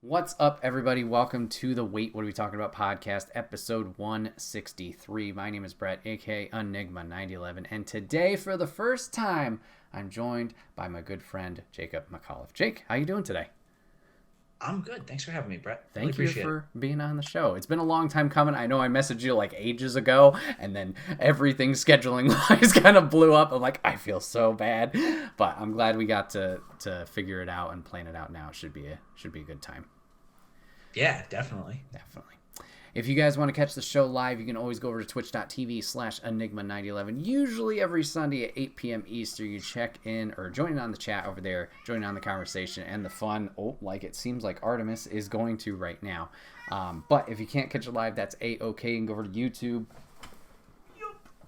What's up, everybody? Welcome to the Wait, What Are We Talking About podcast, episode 163. My name is Bret, aka Enigma 9011, and today, for the first time, I'm joined by my good friend Jacob McAuliffe. Jake, how you doing today? I'm good. Thanks for having me, Brett. Really Thank you appreciate it. for being on the show. It's been a long time coming. I know I messaged you like ages ago, and then everything scheduling wise kind of blew up. I'm like, I feel so bad, but I'm glad we got to figure it out and plan it out now. It should be a good time. Yeah, definitely. Definitely. If you guys want to catch the show live, you can always go over to twitch.tv/Enigma9011. Usually every Sunday at 8 p.m. Eastern, you check in or join in on the chat over there, join in on the conversation and the fun. Oh, like it seems like Artemis is going to right now. But if you can't catch it live, that's A-OK. You can go over to YouTube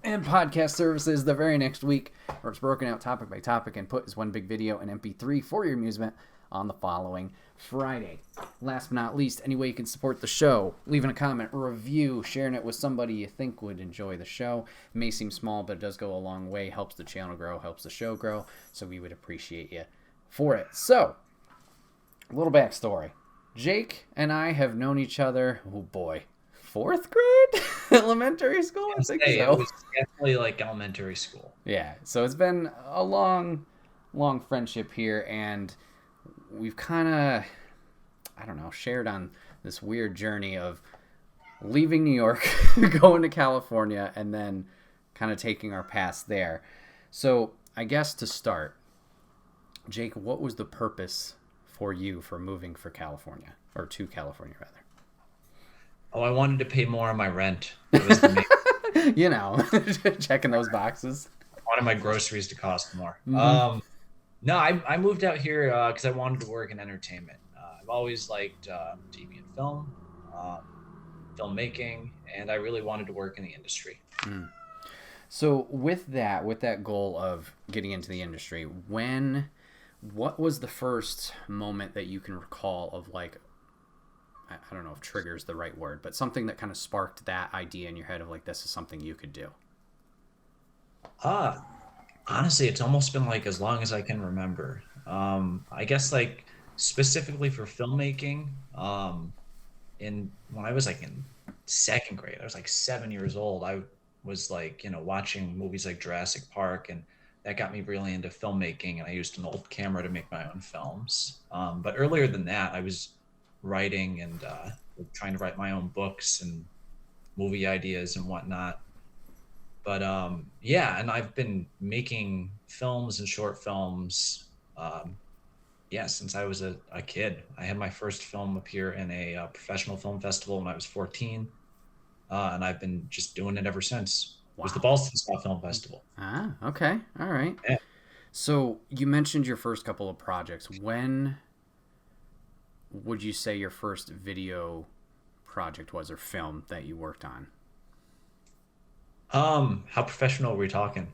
and podcast services the very next week, where it's broken out topic by topic and put as one big video and MP3 for your amusement on the following Friday. Last but not least, any way you can support the show, leaving a comment, a review, sharing it with somebody you think would enjoy the show. It may seem small, but it does go a long way, helps the channel grow, helps the show grow, so we would appreciate you for it. So, a little backstory. Jake and I have known each other, oh boy, fourth grade? Elementary school? I think It so. was definitely like elementary school. Yeah, so it's been a long friendship here, and we've kind of, I don't know, shared on this weird journey of leaving New York, going to California, and then kind of taking our paths there. So I guess to start, Jake, what was the purpose for you for moving for California, or to California rather? Oh, I wanted to pay more on my rent. That was the main. You know, checking those boxes. I wanted my groceries to cost more. Mm-hmm. No, I moved out here because I wanted to work in entertainment. I've always liked TV and film, um, filmmaking, and I really wanted to work in the industry. Mm. So with that goal of getting into the industry, what was the first moment that you can recall of, like, I don't know if trigger is the right word, but something that kind of sparked that idea in your head of like, this is something you could do? Uh, Honestly, it's almost been like as long as I can remember. I guess like specifically for filmmaking, in when I was like in second grade, I was like 7 years old. I was like, watching movies like Jurassic Park, and that got me really into filmmaking. And I used an old camera to make my own films. But earlier than that, I was writing and trying to write my own books and movie ideas and whatnot. But yeah, and I've been making films and short films. Um, yeah, since I was a kid. I had my first film appear in a professional film festival when I was 14, and I've been just doing it ever since. It was the Wow. Boston Small Film Festival. Ah, okay. All right. Yeah. So you mentioned your first couple of projects. When would you say your first video project was, or film that you worked on? How professional are we talking?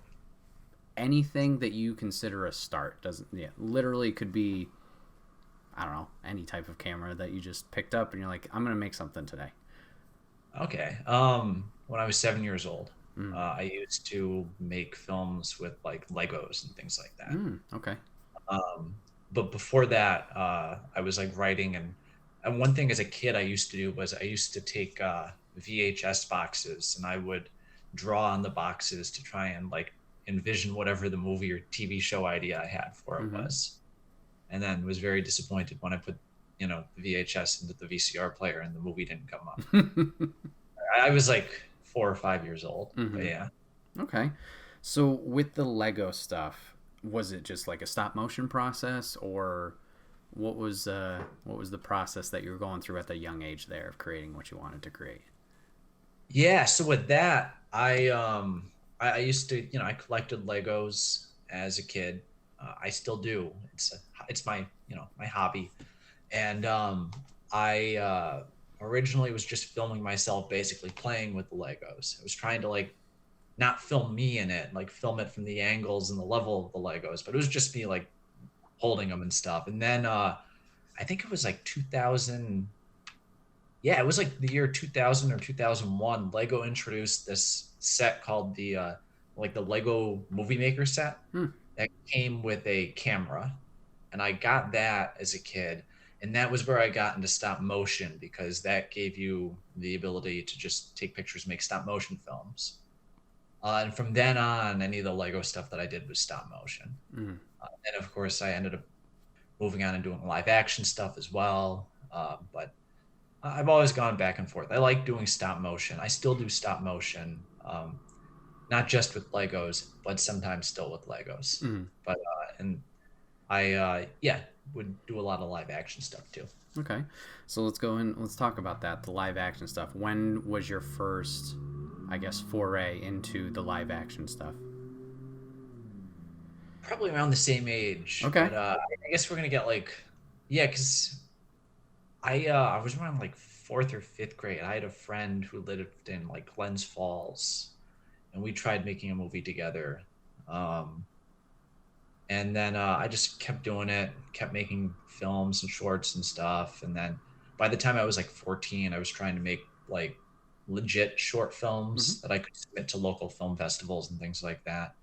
Anything that you consider a start. Doesn't, yeah, literally could be, I don't know, any type of camera that you just picked up and you're like, I'm gonna make something today. Okay. When I was 7 years old, Mm. I used to make films with like Legos and things like that. Mm, okay. Um, but before that, I was like writing, and one thing as a kid I used to do was I used to take VHS boxes and I would draw on the boxes to try and like envision whatever the movie or TV show idea I had for it Mm-hmm. was, and then was very disappointed when I put the VHS into the VCR player and the movie didn't come up. I was like 4 or 5 years old, but Mm-hmm. yeah. Okay. So with the Lego stuff, was it just like a stop motion process, or what was the process that you were going through at the young age there of creating what you wanted to create? Yeah, so with that, I used to, I collected Legos as a kid. I still do. It's my, my hobby. And I originally was just filming myself basically playing with the Legos. I was trying to like not film me in it, like film it from the angles and the level of the Legos, but it was just me like holding them and stuff. And then I think it was like 2000, yeah, it was like the year 2000 or 2001. Lego introduced this set called the Lego Movie Maker set Hmm. that came with a camera, and I got that as a kid. And that was where I got into stop motion, because that gave you the ability to just take pictures, make stop motion films. And from then on, any of the Lego stuff that I did was stop motion. Mm. And of course, I ended up moving on and doing live action stuff as well. But I've always gone back and forth. I like doing stop motion. I still do stop motion, not just with Legos, but sometimes still with Legos. Mm. But and I yeah, would do a lot of live action stuff too. Okay, so let's go in. Let's talk about that, the live action stuff. When was your first, I guess, foray into the live action stuff? Probably around the same age. Okay. But I guess we're gonna get like, yeah, because I was around like fourth or fifth grade. I had a friend who lived in like Glens Falls, and we tried making a movie together. Um, and then I just kept doing it, kept making films and shorts and stuff. And then by the time I was like 14, I was trying to make like legit short Mm-hmm. films that I could submit to local film festivals and things like that.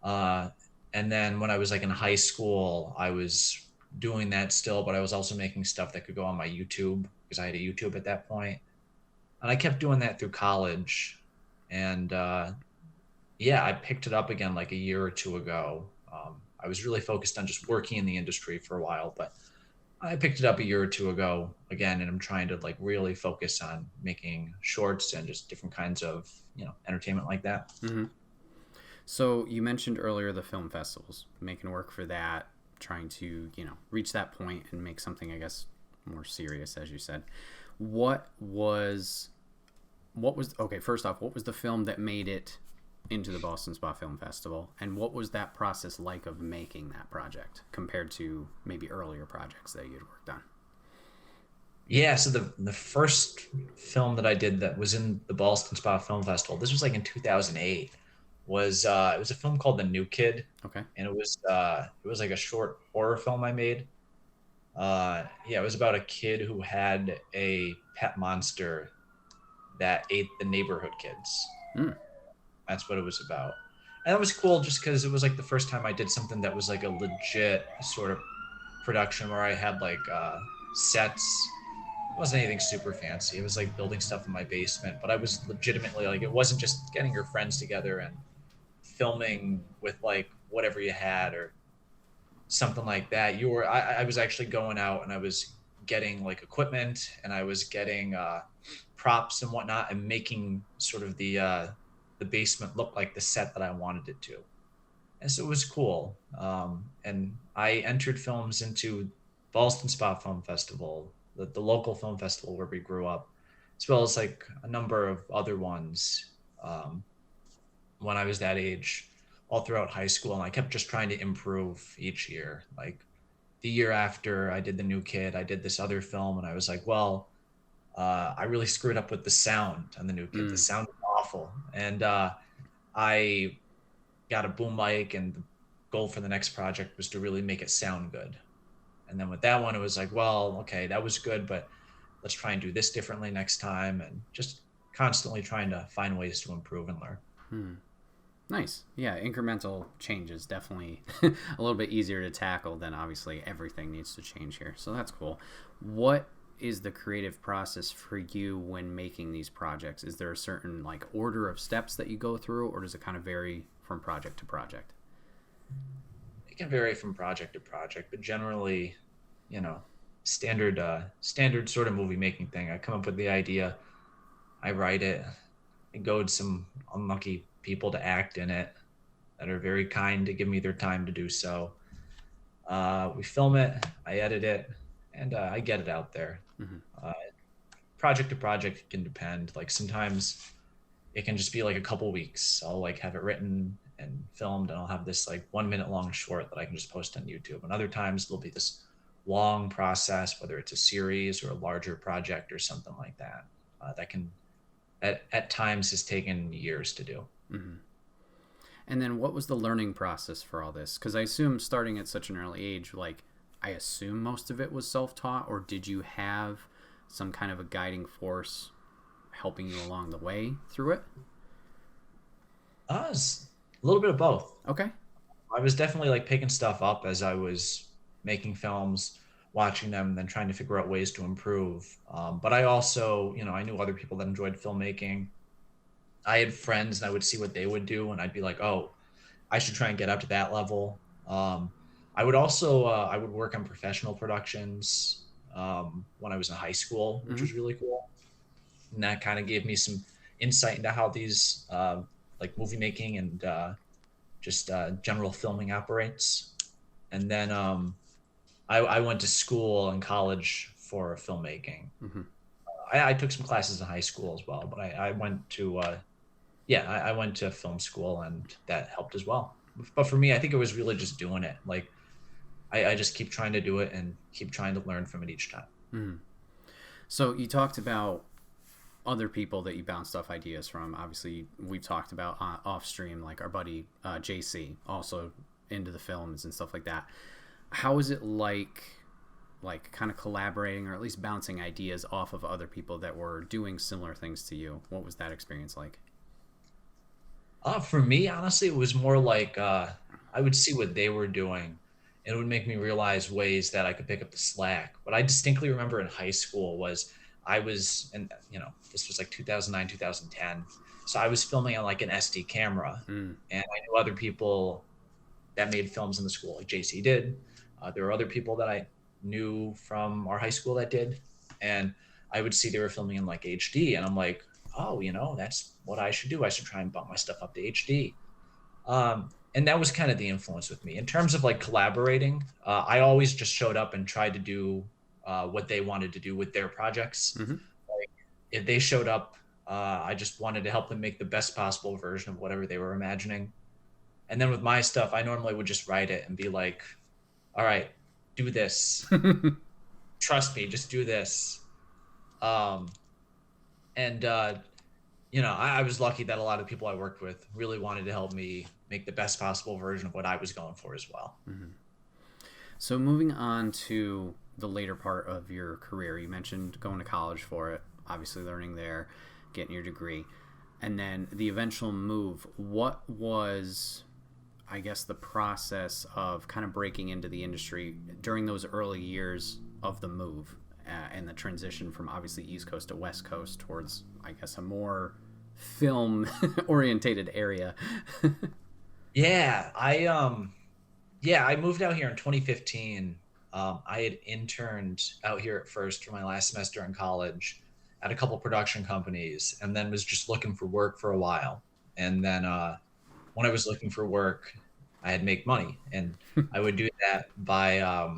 Uh, and then when I was like in high school, I was doing that still, but I was also making stuff that could go on my YouTube, because I had a YouTube at that point. And I kept doing that through college. And yeah, I picked it up again like a year or two ago. I was really focused on just working in the industry for a while, but I picked it up a year or two ago again, and I'm trying to like really focus on making shorts and just different kinds of, entertainment like that. Mm-hmm. So you mentioned earlier the film festivals, making work for that, trying to, reach that point and make something, I guess, more serious, as you said. What was okay, first off, what was the film that made it into the Boston Spa Film Festival, and what was that process like of making that project compared to maybe earlier projects that you'd worked on? Yeah, so the first film that I did that was in the Boston Spa Film Festival, this was like in 2008, was it was a film called The New Kid, Okay. and it was like a short horror film I made. Yeah, it was about a kid who had a pet monster that ate the neighborhood kids. Mm. That's what it was about. And that was cool just because it was like the first time I did something that was like a legit sort of production where I had like sets. It wasn't anything super fancy. It was like building stuff in my basement, but I was legitimately like, it wasn't just getting your friends together and filming with like whatever you had or something like that. I was actually going out and I was getting like equipment, and I was getting props and whatnot, and making sort of the basement look like the set that I wanted it to. And so it was cool. And I entered films into Boston Spa Film Festival, the local film festival where we grew up, as well as like a number of other ones um, when I was that age, all throughout high school. And I kept just trying to improve each year. Like the year after I did The New Kid, I did this other film, and I was like, well, I really screwed up with the sound on The New Kid. The Mm. sound was awful. And I got a boom mic, and the goal for the next project was to really make it sound good. And then with that one, it was like, well, okay, that was good, but let's try and do this differently next time. And just constantly trying to find ways to improve and learn. Hmm. Nice. Yeah, incremental changes definitely a little bit easier to tackle than obviously everything needs to change here. So that's cool. What is the creative process for you when making these projects? Is there a certain like order of steps that you go through, or does it kind of vary from project to project? It can vary from project to project, but generally, you know, standard sort of movie making thing. I come up with the idea, I write it, I goad some unlucky people to act in it that are very kind to give me their time to do so. We film it, I edit it, and I get it out there. Mm-hmm. Uh, Project to project can depend. Like sometimes it can just be like a couple weeks. I'll like have it written and filmed, and I'll have this like 1 minute long short that I can just post on YouTube. And other times it'll be this long process, whether it's a series or a larger project or something like that. That can at times has taken years to do. Mm-hmm. And then what was the learning process for all this? Because I assume starting at such an early age, like I assume most of it was self-taught, or did you have some kind of a guiding force helping you along the way through it? It's a little bit of both. Okay. I was definitely like picking stuff up as I was making films. watching them and then trying to figure out ways to improve. But I also, I knew other people that enjoyed filmmaking. I had friends and I would see what they would do and I'd be like, oh, I should try and get up to that level. I would also I would work on professional productions when I was in high school, which Mm-hmm. was really cool. And that kind of gave me some insight into how these like movie making and just general filming operates. And then I went to school and college for filmmaking. Mm-hmm. I took some classes in high school as well, but I went to I went to film school and that helped as well. But for me, I think it was really just doing it. Like I just keep trying to do it and keep trying to learn from it each time. Mm-hmm. So you talked about other people that you bounced off ideas from. Obviously, we've talked about off stream, like our buddy JC, also into the films and stuff like that. How is it like kind of collaborating or at least bouncing ideas off of other people that were doing similar things to you? What was that experience like? For me, honestly, it was more like I would see what they were doing, and it would make me realize ways that I could pick up the slack. What I distinctly remember in high school was I was, and this was like 2009, 2010. So I was filming on like an SD camera, Mm. and I knew other people that made films in the school, like JC did. There were other people that I knew from our high school that did, and I would see they were filming in like HD, and I'm like, oh, that's what I should do. I should try and bump my stuff up to HD. And that was kind of the influence with me in terms of like collaborating. I always just showed up and tried to do what they wanted to do with their projects. Mm-hmm. Like if they showed up, I just wanted to help them make the best possible version of whatever they were imagining. And then with my stuff, I normally would just write it and be like, all right, do this. Trust me, just do this. Um, and I was lucky that a lot of people I worked with really wanted to help me make the best possible version of what I was going for as well. Mm-hmm. So moving on to the later part of your career, you mentioned going to college for it, obviously learning there, getting your degree, and then the eventual move. What was, I guess, the process of kind of breaking into the industry during those early years of the move and the transition from obviously East Coast to West Coast towards, I guess, a more film orientated area? I moved out here in 2015. I had interned out here at first for my last semester in college at a couple production companies, and then was just looking for work for a while. And then when I was looking for work, I had to make money, and I would do that by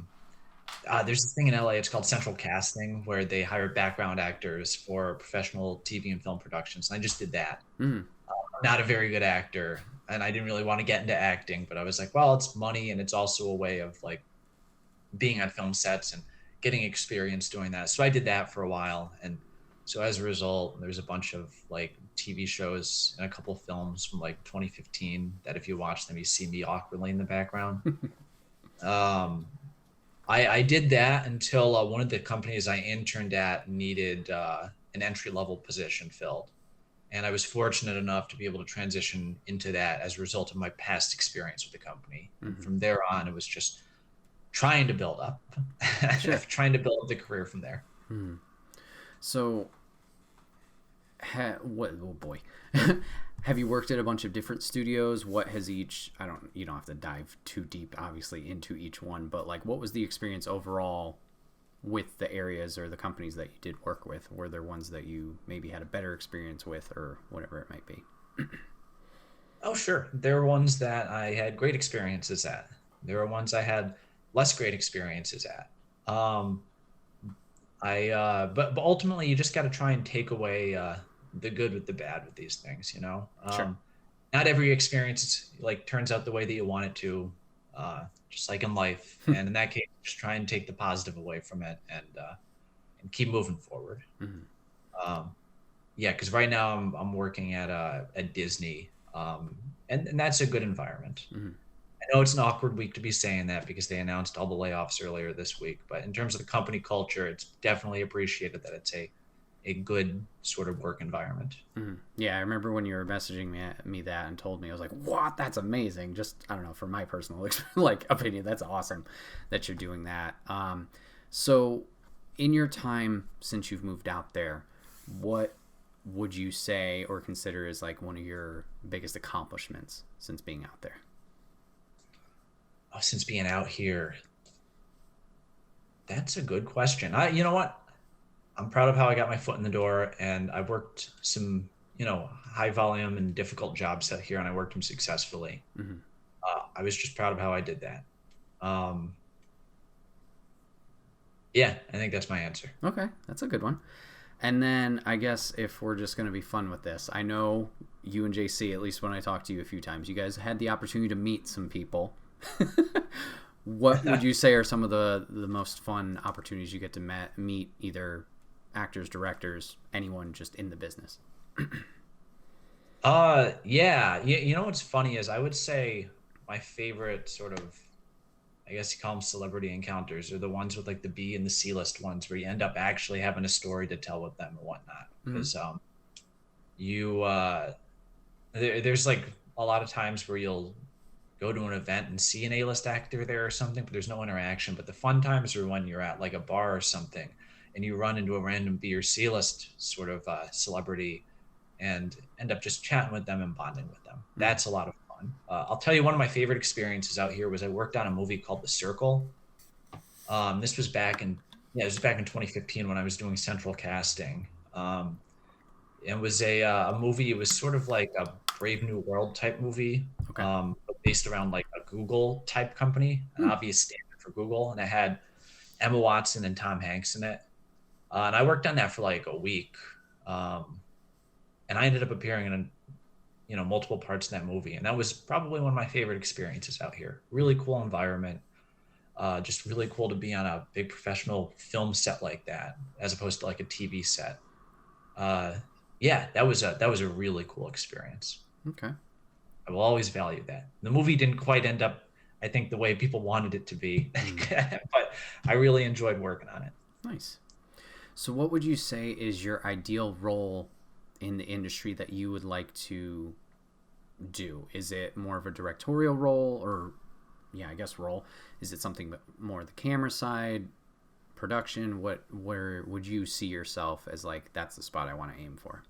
there's this thing in LA. It's called central casting, where they hire background actors for professional TV and film productions. And I just did that. Mm. I'm not a very good actor, and I didn't really want to get into acting, but I was like, well, it's money, and it's also a way of like being on film sets and getting experience doing that. So I did that for a while, and so as a result, there's a bunch of like TV shows and a couple films from like 2015 that if you watch them, you see me awkwardly in the background. I did that until one of the companies I interned at needed an entry-level position filled. And I was fortunate enough to be able to transition into that as a result of my past experience with the company. Mm-hmm. And from there on, it was just trying to build up, Sure. trying to build the career from there. Mm-hmm. So, what? Oh boy, have you worked at a bunch of different studios? What has each? You don't have to dive too deep, obviously, into each one. But like, what was the experience overall with the areas or the companies that you did work with? Were there ones that you maybe had a better experience with, or whatever it might be? Oh, sure. There were ones that I had great experiences at. There were ones I had less great experiences at. But ultimately, you just got to try and take away the good with the bad with these things. Sure. Not every experience like turns out the way that you want it to, just like in life. And in that case, just try and take the positive away from it and keep moving forward. Mm-hmm. Because right now I'm working at Disney, and that's a good environment. Mm-hmm. I know it's an awkward week to be saying that because they announced all the layoffs earlier this week, but in terms of the company culture, it's definitely appreciated that it's a good sort of work environment. Mm-hmm. Yeah, I remember when you were messaging me that and told me, I was like, "What? That's amazing!" Just I don't know, from my personal like opinion, that's awesome that you're doing that. So, in your time since you've moved out there, what would you say or consider as like one of your biggest accomplishments since being out there? Oh, since being out here, that's a good question. You know what? I'm proud of how I got my foot in the door, and I've worked some, high volume and difficult jobs out here, and I worked them successfully. Mm-hmm. I was just proud of how I did that. Um, yeah, I think that's my answer. Okay, that's a good one. And then I guess if we're just going to be fun with this, I know you and JC, at least when I talked to you a few times, you guys had the opportunity to meet some people. What would you say are some of the most fun opportunities you get to meet either actors, directors, anyone just in the business? Yeah. You know what's funny is I would say my favorite sort of, I guess you call them celebrity encounters, are the ones with like the B and the C list ones where you end up actually having a story to tell with them and whatnot. Mm-hmm. Because you there's like a lot of times where you'll go to an event and see an A-list actor there or something, but there's no interaction. But the fun times are when you're at like a bar or something and you run into a random B or C list sort of celebrity and end up just chatting with them and bonding with them. Mm-hmm. That's a lot of fun. I'll tell you, one of my favorite experiences out here was I worked on a movie called The Circle. This was back in, yeah, it was back in 2015 when I was doing central casting. It was a movie. It was sort of like a Brave New World type movie, Okay. based around like a Google type company, an obvious standard for Google, and it had Emma Watson and Tom Hanks in it. And I worked on that for like a week, and I ended up appearing in multiple parts of that movie, and that was probably one of my favorite experiences out here. Really cool environment, just really cool to be on a big professional film set like that, as opposed to like a TV set. Yeah, that was a really cool experience. Okay. I will always value that. The movie didn't quite end up, I think, the way people wanted it to be, but I really enjoyed working on it. Nice. So what would you say is your ideal role in the industry that you would like to do? Is it more of a directorial role or, yeah, I guess role? Is it something more the camera side, production? Where would you see yourself as like, that's the spot I want to aim for?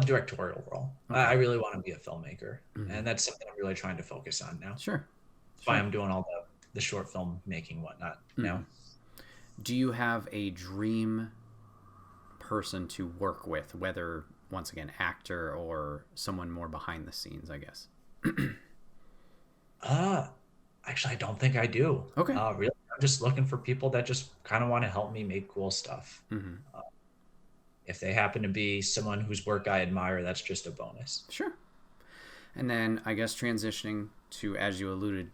Directorial role. Okay. I really want to be a filmmaker, Mm-hmm. and that's something I'm really trying to focus on now. Sure. That's why I'm doing all the short film making whatnot now. Mm-hmm. Do you have a dream person to work with, whether once again actor or someone more behind the scenes, I guess? Uh, Actually, I don't think I do. Okay. Really, I'm just looking for people that just kind of want to help me make cool stuff. Mm-hmm. If they happen to be someone whose work I admire, that's just a bonus. Sure. And then I guess transitioning to, as you alluded,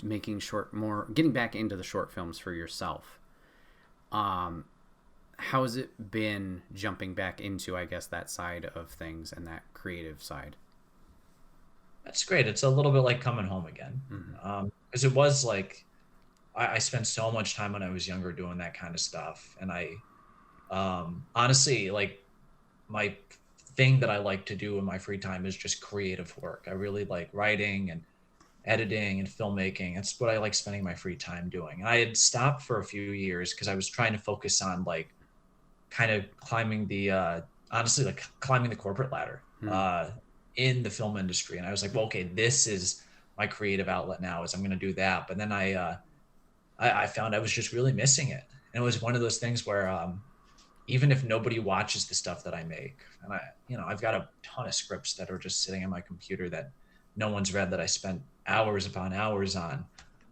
getting back into the short films for yourself. How has it been jumping back into, I guess, that side of things and that creative side? That's great. It's a little bit like coming home again. Mm-hmm. Because it was like I spent so much time when I was younger doing that kind of stuff. And I honestly, like, my thing that I like to do in my free time is just creative work. I really like writing and editing and filmmaking. It's what I like spending my free time doing. And I had stopped for a few years because I was trying to focus on like kind of climbing the honestly, like climbing the corporate ladder in the film industry. And I was like, well, okay, this is my creative outlet now, is I'm going to do that. But then I found I was just really missing it. And it was one of those things where even if nobody watches the stuff that I make, and I've got a ton of scripts that are just sitting on my computer that no one's read, that I spent hours upon hours on.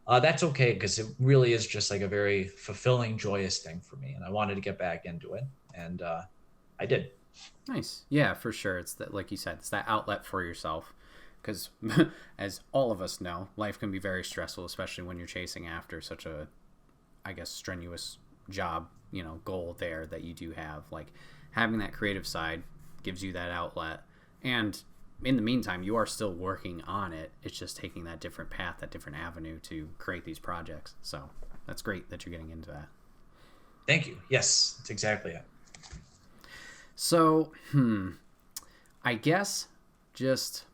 That's okay, because it really is just like a very fulfilling, joyous thing for me. And I wanted to get back into it, and I did. Nice. Yeah, for sure. It's that, like you said, it's that outlet for yourself. Because as all of us know, life can be very stressful, especially when you're chasing after such a, I guess, strenuous job, goal there that you do have. Like, having that creative side gives you that outlet. And in the meantime, you are still working on it. It's just taking that different path, that different avenue to create these projects. So that's great that you're getting into that. Thank you. Yes, that's exactly it. So, I guess just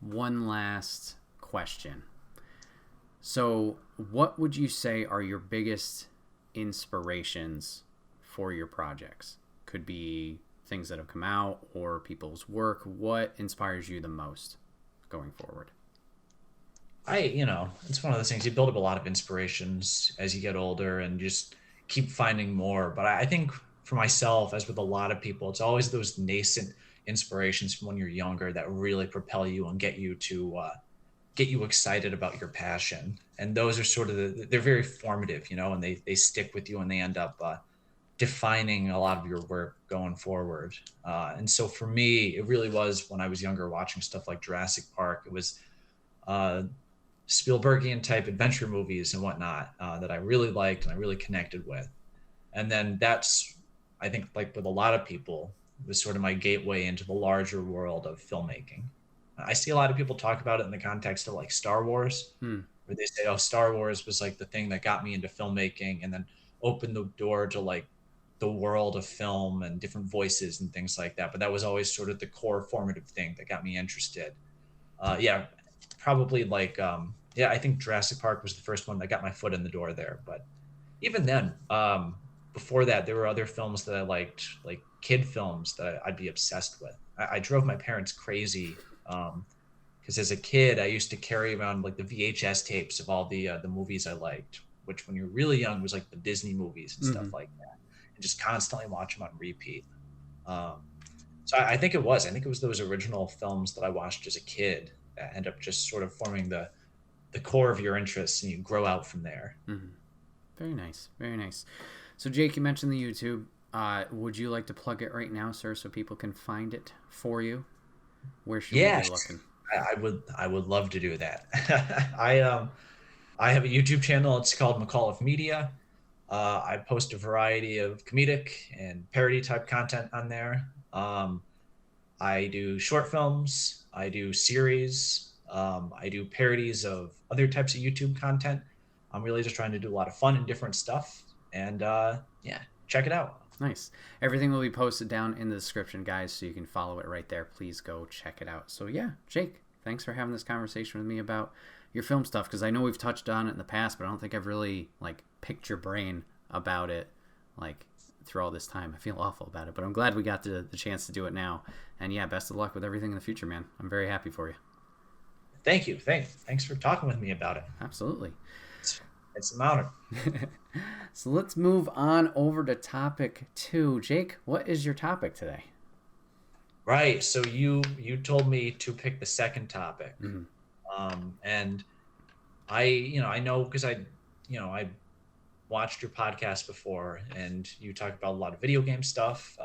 one last question. So, what would you say are your biggest inspirations for your projects? Could be things that have come out or people's work. What inspires you the most going forward? It's one of those things. You build up a lot of inspirations as you get older and just keep finding more. But I think for myself, as with a lot of people, it's always those nascent inspirations from when you're younger that really propel you and get you excited about your passion. And those are sort of they're very formative, and they stick with you and they end up defining a lot of your work going forward. And so for me, it really was when I was younger watching stuff like Jurassic Park. It was uh, Spielbergian type adventure movies and whatnot that I really liked and I really connected with. And then that's, I think, like with a lot of people, was sort of my gateway into the larger world of filmmaking. I see a lot of people talk about it in the context of like Star Wars, Hmm. where they say, oh, Star Wars was like the thing that got me into filmmaking and then opened the door to like the world of film and different voices and things like that. But that was always sort of the core formative thing that got me interested. Yeah, probably like, yeah, I think Jurassic Park was the first one that got my foot in the door there. But even then, before that, there were other films that I liked, like kid films that I'd be obsessed with. I drove my parents crazy because as a kid, I used to carry around like the VHS tapes of all the movies I liked, which when you're really young was like the Disney movies and Mm-hmm. stuff like that, and just constantly watch them on repeat. Um, so I think it was those original films that I watched as a kid that end up just sort of forming the core of your interests, and you grow out from there. Mm-hmm. Very nice. Very nice. So, Jake, you mentioned the YouTube. Would you like to plug it right now, sir, so people can find it for you? Where should we be Yes, looking? I would love to do that. I have a YouTube channel. It's called McAuliffe Media. I post a variety of comedic and parody type content on there. I do short films. I do series. I do parodies of other types of YouTube content. I'm really just trying to do a lot of fun and different stuff. And yeah, check it out. Nice. Everything will be posted down in the description, guys, so you can follow it right there. Please go check it out. So, yeah, Jake, thanks for having this conversation with me about your film stuff, because I know we've touched on it in the past, but I don't think I've really, like, picked your brain about it, like, through all this time. I feel awful about it, but I'm glad we got the chance to do it now. And, yeah, best of luck with everything in the future, man. I'm very happy for you. Thank you. Thanks for talking with me about it. Absolutely. It's an honor. So let's move on over to topic 2. Jake, what is your topic today? Right. So you told me to pick the second topic, Mm-hmm. and I know because I watched your podcast before, and you talk about a lot of video game stuff,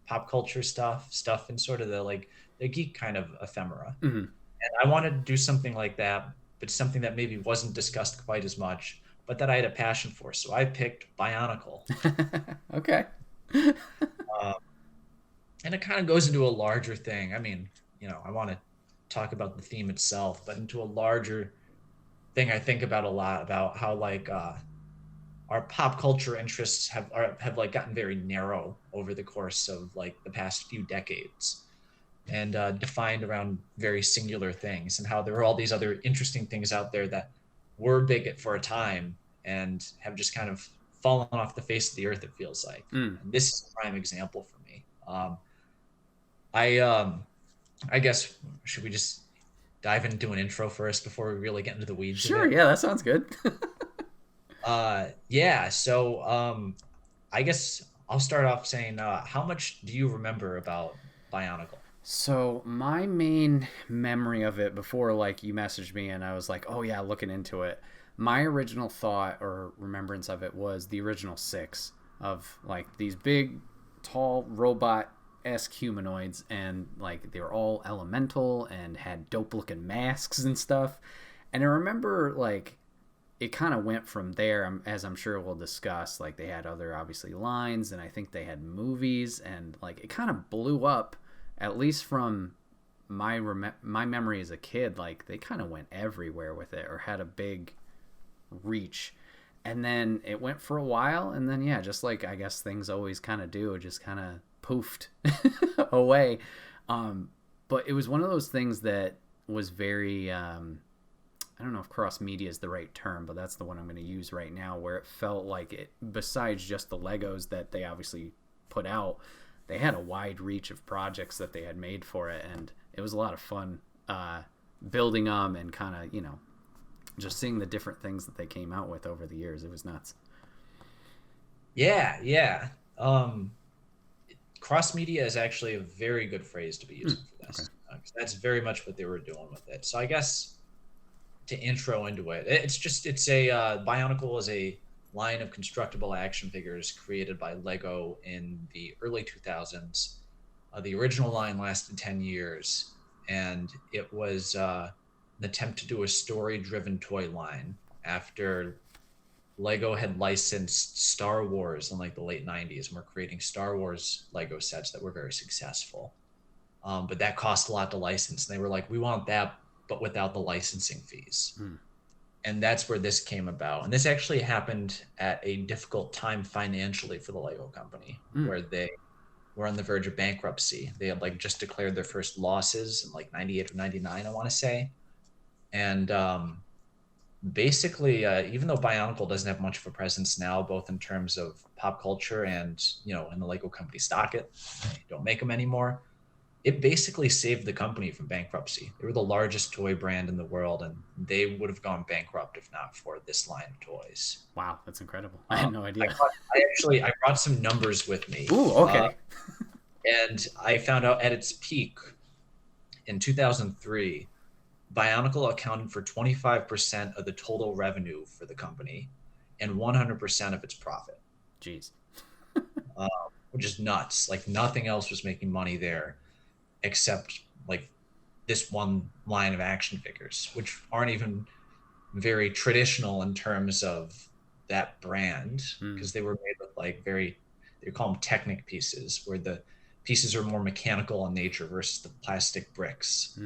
pop culture stuff, and sort of the geek kind of ephemera. Mm-hmm. And I wanted to do something like that, but something that maybe wasn't discussed quite as much, but that I had a passion for. So I picked Bionicle. Okay. Um, and it kind of goes into a larger thing. I mean, I want to talk about the theme itself, but into a larger thing, I think about a lot about how like our pop culture interests have like gotten very narrow over the course of like the past few decades, and defined around very singular things, and how there are all these other interesting things out there that were big for a time and have just kind of fallen off the face of the earth, it feels like. Mm. And this is a prime example for me. I guess, should we just dive into an intro first before we really get into the weeds of Sure, it? yeah, that sounds good. Yeah. So I guess I'll start off saying, how much do you remember about Bionicle? So my main memory of it before, like, you messaged me and I was like, oh yeah, looking into it. My original thought or remembrance of it was the original 6 of like these big, tall robot-esque humanoids, and like they were all elemental and had dope-looking masks and stuff. And I remember like it kind of went from there, as I'm sure we'll discuss. Like they had other obviously lines, and I think they had movies, and like it kind of blew up, at least from my memory as a kid. Like they kind of went everywhere with it, or had a big reach. And then it went for a while, and then yeah, just like I guess things always kind of do, it just kind of poofed away. But it was one of those things that was very I don't know if cross media is the right term, but that's the one I'm going to use right now, where it felt like it, besides just the Legos that they obviously put out, they had a wide reach of projects that they had made for it, and it was a lot of fun building them and kind of, just seeing the different things that they came out with over the years. It was nuts. Yeah, yeah. Cross media is actually a very good phrase to be using for Okay. this. 'Cause that's very much what they were doing with it. So I guess to intro into it, it's a Bionicle is a line of constructible action figures created by Lego in the early 2000s. The original line lasted 10 years, and it was an attempt to do a story-driven toy line after Lego had licensed Star Wars in like the late 90s and were creating Star Wars Lego sets that were very successful. But that cost a lot to license. And they were like, we want that, but without the licensing fees. Hmm. And that's where this came about. And this actually happened at a difficult time financially for the Lego company, where they were on the verge of bankruptcy. They had like just declared their first losses in like 98 or 99, I want to say. And basically, even though Bionicle doesn't have much of a presence now, both in terms of pop culture and, in the Lego company stock it, they don't make them anymore. It basically saved the company from bankruptcy. They were the largest toy brand in the world, and they would have gone bankrupt if not for this line of toys. Wow, that's incredible. I had no idea. I brought some numbers with me. Ooh, okay. And I found out at its peak in 2003, Bionicle accounted for 25% of the total revenue for the company and 100% of its profit. Jeez. Which is nuts. Like nothing else was making money there except like this one line of action figures, which aren't even very traditional in terms of that brand, because they were made with like they call them Technic pieces, where the pieces are more mechanical in nature versus the plastic bricks.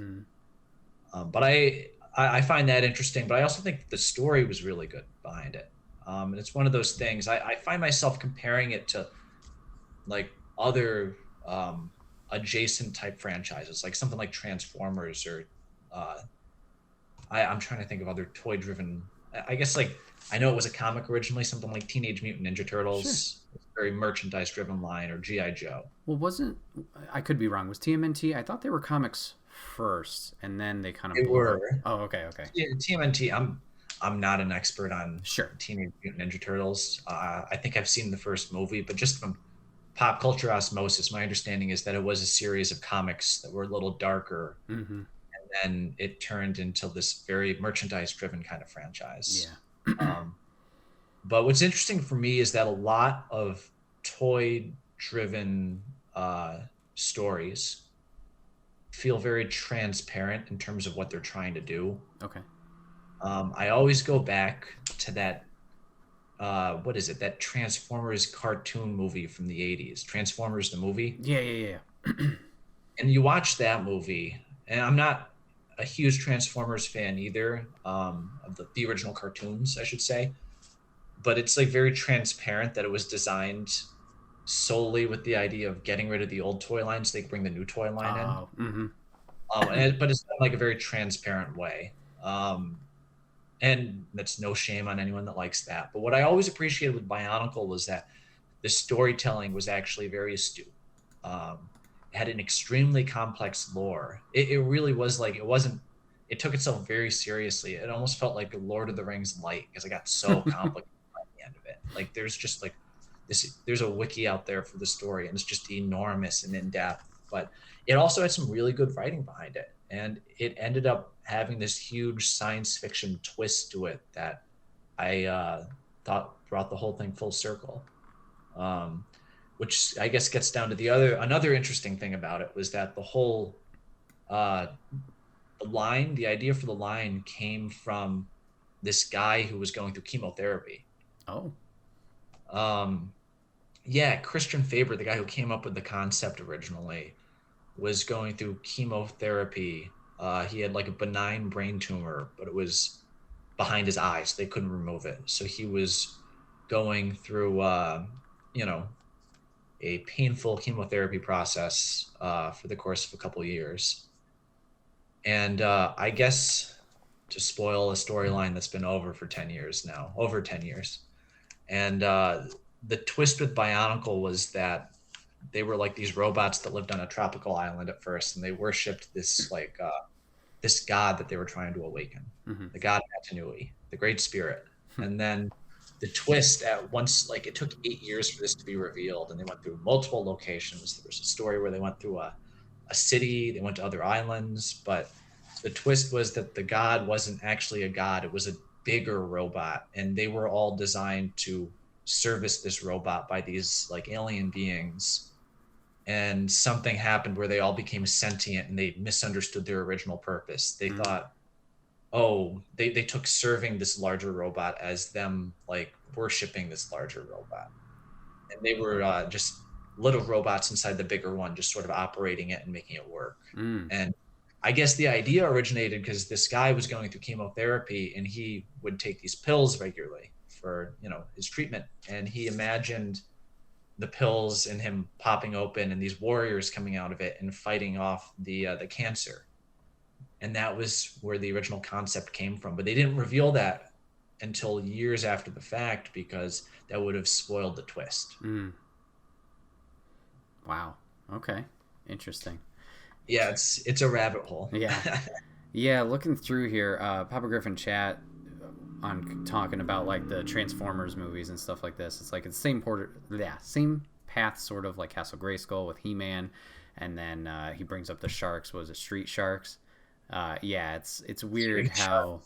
But I find that interesting, but I also think the story was really good behind it. And it's one of those things I find myself comparing it to like other adjacent type franchises, like something like Transformers, or I'm trying to think of other toy driven. I guess like I know it was a comic originally, something like Teenage Mutant Ninja Turtles, very merchandise driven line, or GI Joe. Well, I could be wrong. Was TMNT? I thought they were comics first, and then they kind of They were. Oh, okay. Yeah, TMNT. I'm not an expert on Sure. Teenage Mutant Ninja Turtles. I think I've seen the first movie, but just from pop culture osmosis, my understanding is that it was a series of comics that were a little darker, and then it turned into this very merchandise-driven kind of franchise. Yeah. But what's interesting for me is that a lot of toy-driven stories feel very transparent in terms of what they're trying to do. Okay. I always go back to that what is it? That Transformers cartoon movie from the 80s. Transformers the movie. Yeah. And you watch that movie, and I'm not a huge Transformers fan either, of the original cartoons, I should say. But it's like very transparent that it was designed solely with the idea of getting rid of the old toy line so they could bring the new toy line in. But it's done like a very transparent way. And that's no shame on anyone that likes that. But what I always appreciated with Bionicle was that the storytelling was actually very astute. It had an extremely complex lore. It really was like, it took itself very seriously. It almost felt like Lord of the Rings light, because it got so complicated by the end of it. Like there's just like there's a wiki out there for the story, and it's just enormous and in depth. But it also had some really good writing behind it. And it ended up having this huge science fiction twist to it that I thought brought the whole thing full circle. Which I guess gets down to another interesting thing about it was that the whole the idea for the line came from this guy who was going through chemotherapy. Oh. Yeah, Christian Faber, the guy who came up with the concept originally, was going through chemotherapy. He had like a benign brain tumor, but it was behind his eyes. They couldn't remove it. So he was going through, a painful chemotherapy process for the course of a couple of years. And I guess to spoil a storyline that's been over for 10 years now, over 10 years. And the twist with Bionicle was that they were like these robots that lived on a tropical island at first, and they worshipped this this god that they were trying to awaken, Mm-hmm. the god Atenui, the Great Spirit. And then the twist at once, like it took 8 years for this to be revealed, and they went through multiple locations. There was a story where they went through a city, they went to other islands, but the twist was that the god wasn't actually a god, it was a bigger robot, and they were all designed to service this robot by these like alien beings. And something happened where they all became sentient and they misunderstood their original purpose. They Mm-hmm. thought, oh, they took serving this larger robot as them like worshiping this larger robot, and they were just little robots inside the bigger one, just sort of operating it and making it work. Mm. And I guess the idea originated because this guy was going through chemotherapy, and he would take these pills regularly for his treatment, and he imagined the pills and him popping open and these warriors coming out of it and fighting off the cancer. And that was where the original concept came from, but they didn't reveal that until years after the fact because that would have spoiled the twist. Mm. Wow. Okay. Interesting. Yeah, it's a rabbit hole. Yeah. Yeah, looking through here, Papa Griffin chat on talking about like the Transformers movies and stuff like this. It's like it's the same same path, sort of like Castle Grayskull with He-Man, and then he brings up the sharks. Was it Street Sharks? Yeah, it's weird how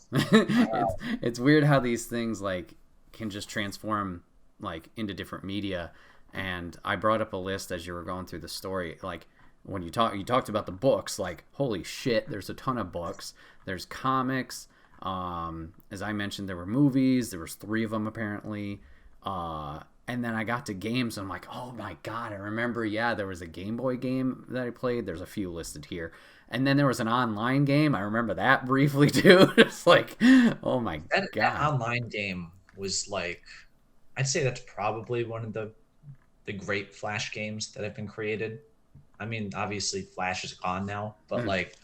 it's weird how these things like can just transform like into different media. And I brought up a list as you were going through the story, like when you talked about the books, like holy shit, there's a ton of books. There's comics. As I mentioned, there were movies. There was 3 of them apparently. And then I got to games, and I'm like, oh my god, I remember. Yeah, there was a Game Boy game that I played. There's a few listed here. And then there was an online game. I remember that briefly too. It's like, oh my That god. online game was like, I'd say that's probably one of the great Flash games that have been created. I mean, obviously Flash is gone now, but like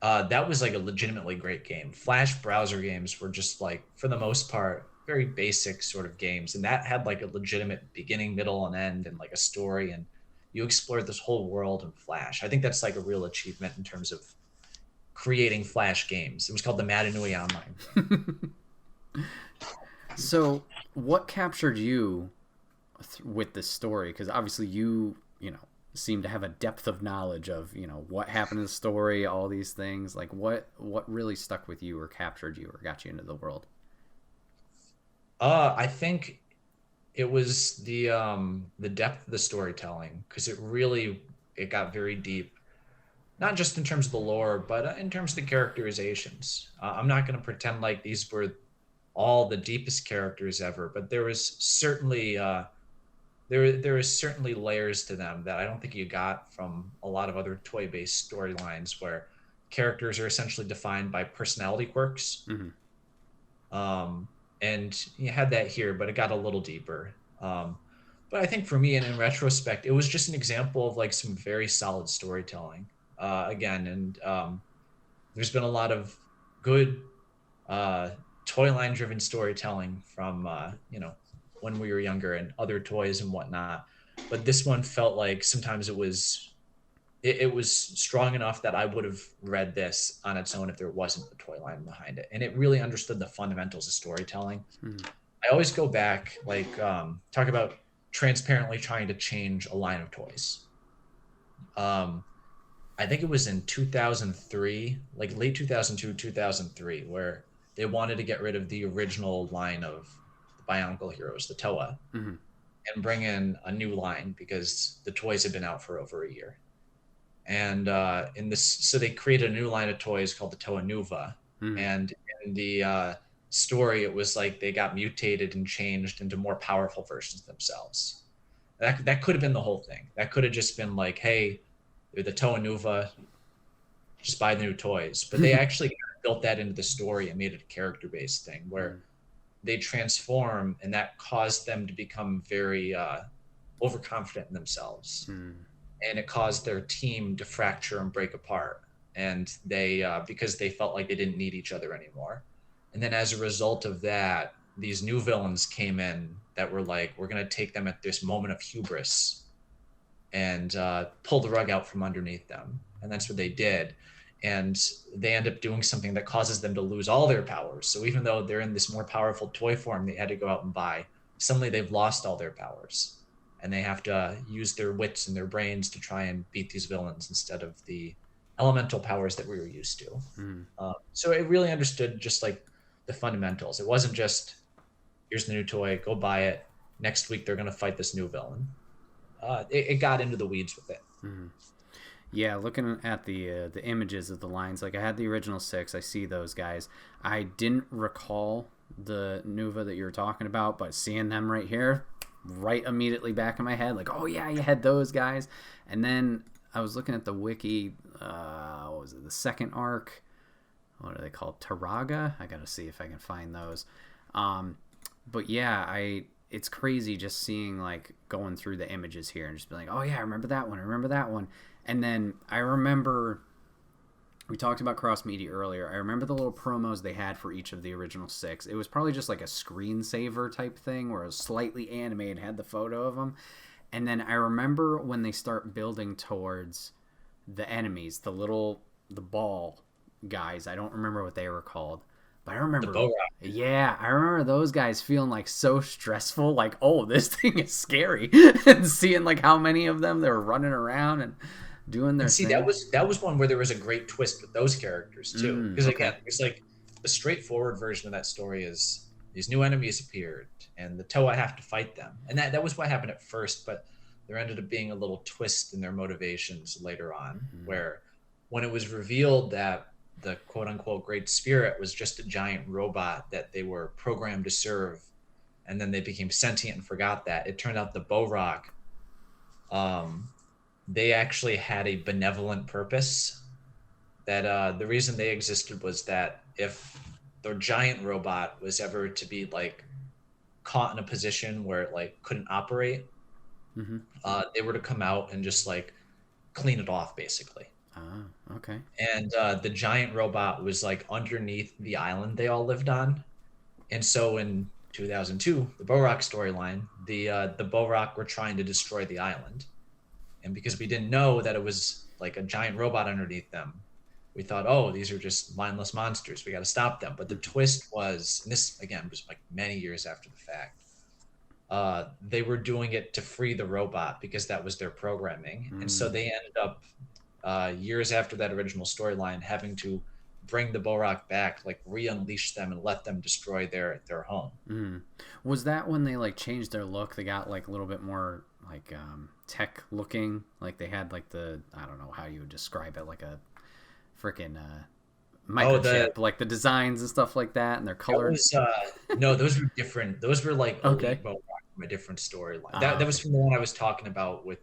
that was like a legitimately great game. Flash browser games were just like, for the most part, very basic sort of games, and that had like a legitimate beginning, middle, and end, and like a story, and you explored this whole world in Flash. I think that's like a real achievement in terms of creating Flash games. It was called the Madanui Online. So, what captured you with this story? Because obviously you know, seem to have a depth of knowledge of, what happened in the story, all these things. Like, what really stuck with you or captured you or got you into the world? I think it was the depth of the storytelling, because it got very deep, not just in terms of the lore, but in terms of the characterizations. I'm not going to pretend like these were all the deepest characters ever, but there was certainly there is certainly layers to them that I don't think you got from a lot of other toy-based storylines where characters are essentially defined by personality quirks. Mm-hmm. And you had that here, but it got a little deeper. But I think for me, and in retrospect, it was just an example of like some very solid storytelling. Again, and there's been a lot of good toy line driven storytelling from when we were younger and other toys and whatnot. But this one felt like sometimes it was strong enough that I would have read this on its own if there wasn't a toy line behind it. And it really understood the fundamentals of storytelling. Mm-hmm. I always go back, like, talk about transparently trying to change a line of toys. I think it was in 2003, like late 2002, 2003, where they wanted to get rid of the original line of the Bionicle heroes, the Toa, Mm-hmm. and bring in a new line because the toys had been out for over a year. And so they created a new line of toys called the Toa Nuva. Mm-hmm. And in the story, it was like they got mutated and changed into more powerful versions of themselves. That could have been the whole thing. That could have just been like, hey, they're the Toa Nuva, just buy the new toys. But they actually built that into the story and made it a character-based thing where they transform, and that caused them to become very overconfident in themselves. Mm-hmm. And it caused their team to fracture and break apart. and they because they felt like they didn't need each other anymore. And then as a result of that, these new villains came in that were like, we're going to take them at this moment of hubris and pull the rug out from underneath them. And that's what they did. And they end up doing something that causes them to lose all their powers. So even though they're in this more powerful toy form they had to go out and buy, suddenly they've lost all their powers. And they have to use their wits and their brains to try and beat these villains instead of the elemental powers that we were used to. Mm. So it really understood just like the fundamentals. It wasn't just, here's the new toy, go buy it. Next week they're going to fight this new villain. It got into the weeds with it. Mm. Yeah, looking at the images of the lines, like I had the original 6, I see those guys. I didn't recall the Nuva that you were talking about, but seeing them right here, right immediately back in my head, like, oh yeah, you had those guys. And then I was looking at the wiki, what was it, the second arc? What are they called? Taraga? I gotta see if I can find those. But yeah, it's crazy just seeing, like, going through the images here and just being like, oh yeah, I remember that one, I remember that one. And then I remember, we talked about cross media earlier. I remember the little promos they had for each of the original 6. It was probably just like a screensaver type thing where it was slightly animated, had the photo of them. And then I remember when they start building towards the enemies, the ball guys. I don't remember what they were called. But I remember, yeah, I remember those guys feeling like so stressful, like, oh, this thing is scary. And seeing like how many of them they were running around and doing their thing. That was one where there was a great twist with those characters too, because again, it's like the straightforward version of that story is these new enemies appeared and the Toa have to fight them, and that was what happened at first, but there ended up being a little twist in their motivations later on, where when it was revealed that the quote unquote great spirit was just a giant robot that they were programmed to serve, and then they became sentient and forgot that, it turned out the Borok, they actually had a benevolent purpose. That the reason they existed was that if the giant robot was ever to be like caught in a position where it like couldn't operate, they were to come out and just like clean it off basically. Ah, okay. And the giant robot was like underneath the island they all lived on, and so in 2002, the Borok storyline, the Borok were trying to destroy the island. And because we didn't know that it was like a giant robot underneath them, we thought, oh, these are just mindless monsters. We got to stop them. But the twist was, and this again was like many years after the fact, they were doing it to free the robot because that was their programming. And so they ended up years after that original storyline having to bring the Borok back, like re-unleash them and let them destroy their home. Was that when they like changed their look? They got like a little bit more like tech looking, like they had like the, I don't know how you would describe it, like a freaking microchip, like the designs and stuff like that, and their colors. No, those were different. Those were like okay, from a different storyline. That was from the one I was talking about with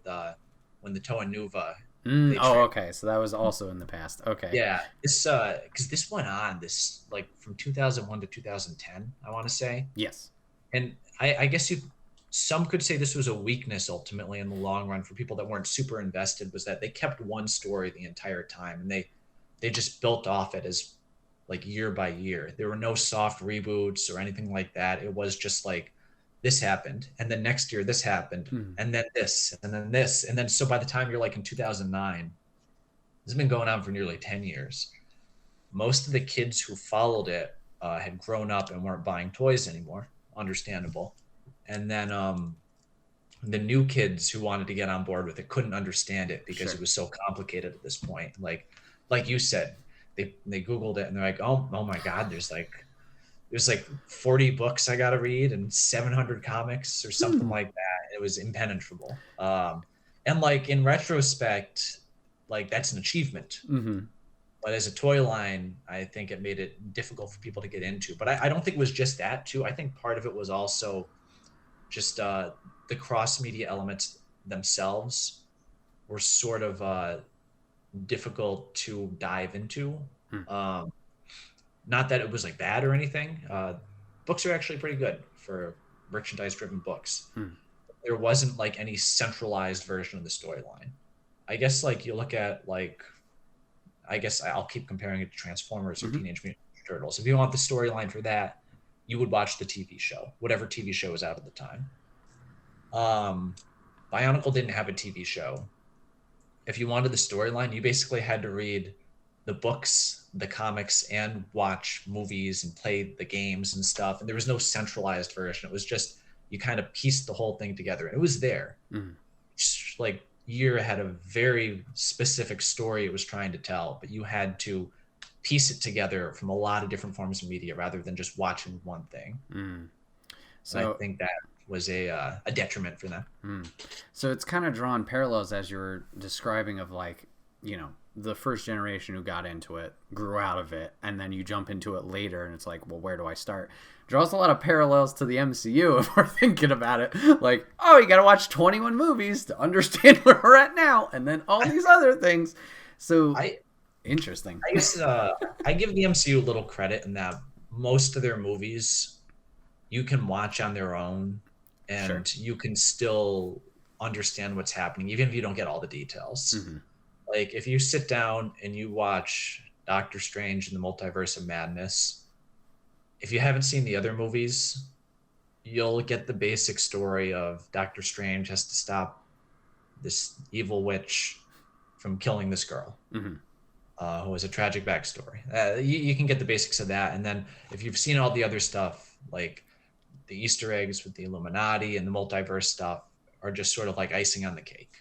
when the Toa Nuva. Okay, so that was also in the past. Okay, yeah, this because this went on this like from 2001 to 2010, I want to say. Yes, and I guess some could say this was a weakness ultimately in the long run for people that weren't super invested, was that they kept one story the entire time, and they just built off it as like year by year. There were no soft reboots or anything like that. It was just like, this happened, and then next year this happened, and then this, and then this, and then so by the time you're like in 2009, this has been going on for nearly 10 years. Most of the kids who followed it had grown up and weren't buying toys anymore. Understandable. And then the new kids who wanted to get on board with it couldn't understand it because it was so complicated at this point. Like you said, they Googled it and they're like, oh my God, there's like 40 books I got to read and 700 comics or something like that. It was impenetrable. And like in retrospect, like that's an achievement. But as a toy line, I think it made it difficult for people to get into. But I don't think it was just that too. I think part of it was also just the cross-media elements themselves were sort of difficult to dive into. Not that it was like bad or anything. Books are actually pretty good for merchandise-driven books. There wasn't like any centralized version of the storyline. I guess like you look at like, I guess I'll keep comparing it to Transformers or Teenage Mutant Ninja Turtles. If you want the storyline for that, you would watch the TV show, whatever TV show was out at the time. Bionicle didn't have a TV show. If you wanted the storyline, you basically had to read the books, the comics, and watch movies and play the games and stuff. And there was no centralized version. It was just you kind of pieced the whole thing together. It was there. Like year had a very specific story it was trying to tell, but you had to piece it together from a lot of different forms of media rather than just watching one thing. So I think that was a detriment for them. So it's kind of drawn parallels as you were describing of like, you know, the first generation who got into it grew out of it, and then you jump into it later and it's like, well, where do I start? Draws a lot of parallels to the MCU if we're thinking about it. Like, oh, you got to watch 21 movies to understand where we're at now, and then all these other things. So interesting. I guess I give the MCU a little credit in that most of their movies you can watch on their own, and you can still understand what's happening, even if you don't get all the details. Like if you sit down and you watch Doctor Strange and the Multiverse of Madness, if you haven't seen the other movies, you'll get the basic story of Doctor Strange has to stop this evil witch from killing this girl, who has a tragic backstory. You can get the basics of that. And then if you've seen all the other stuff, like the Easter eggs with the Illuminati and the multiverse stuff are just sort of like icing on the cake.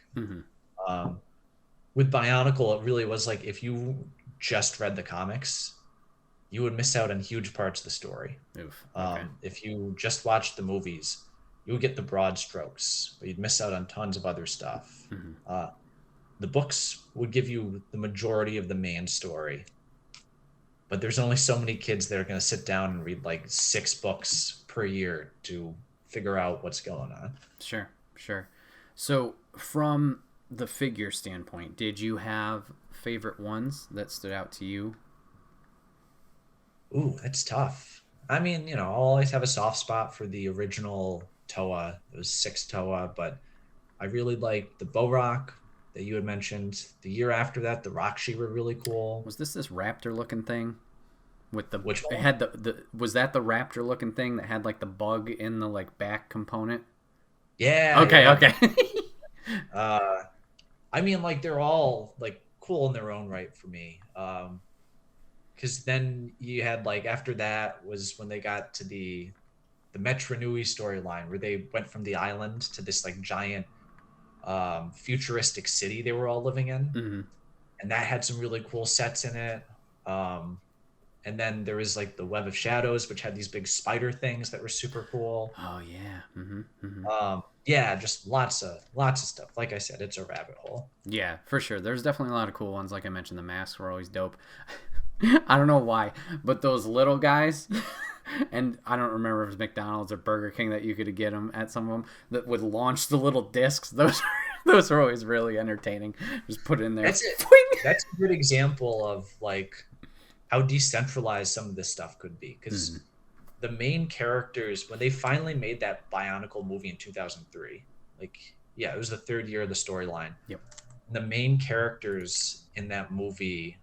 With Bionicle, it really was like if you just read the comics, you would miss out on huge parts of the story. If you just watched the movies, you would get the broad strokes, but you'd miss out on tons of other stuff. The books would give you the majority of the main story, but there's only so many kids that are going to sit down and read like 6 books per year to figure out what's going on. Sure. So from the figure standpoint, did you have favorite ones that stood out to you? Ooh, that's tough. I mean, you know, I'll always have a soft spot for the original Toa. It was 6 Toa, but I really liked the Borak that you had mentioned. The year after that, the Rakshi were really cool. Was this raptor looking thing with the which one? It had the was that the raptor looking thing that had like the bug in the like back component? Yeah. Okay. I mean, like they're all like cool in their own right for me. Because then you had like after that was when they got to the Metra Nui storyline where they went from the island to this like giant futuristic city they were all living in, and that had some really cool sets in it. And then there was like the Web of Shadows, which had these big spider things that were super cool. Oh yeah. Yeah, just lots of stuff. Like I said, it's a rabbit hole. Yeah, for sure. There's definitely a lot of cool ones. Like I mentioned, the masks were always dope. I don't know why, but those little guys, and I don't remember if it was McDonald's or Burger King that you could get them at some of them that would launch the little discs. Those are always really entertaining. Just put it in there. That's a good example of like how decentralized some of this stuff could be, because the main characters, when they finally made that Bionicle movie in 2003, like it was the 3rd year of the storyline. The main characters in that movie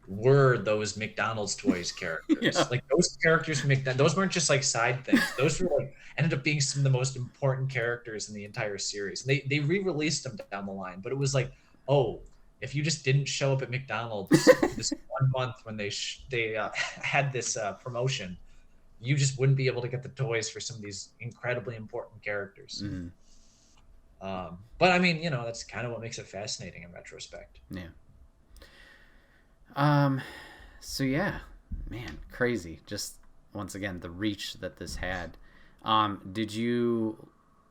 were those McDonald's toys characters. Like those characters from McDonald's, those weren't just like side things. Those were like ended up being some of the most important characters in the entire series. And they re-released them down the line, but it was like, oh, if you just didn't show up at McDonald's this 1 month when they had this promotion, you just wouldn't be able to get the toys for some of these incredibly important characters. But I mean, you know, that's kind of what makes it fascinating in retrospect. So yeah, man, crazy. Just once again, the reach that this had. Did you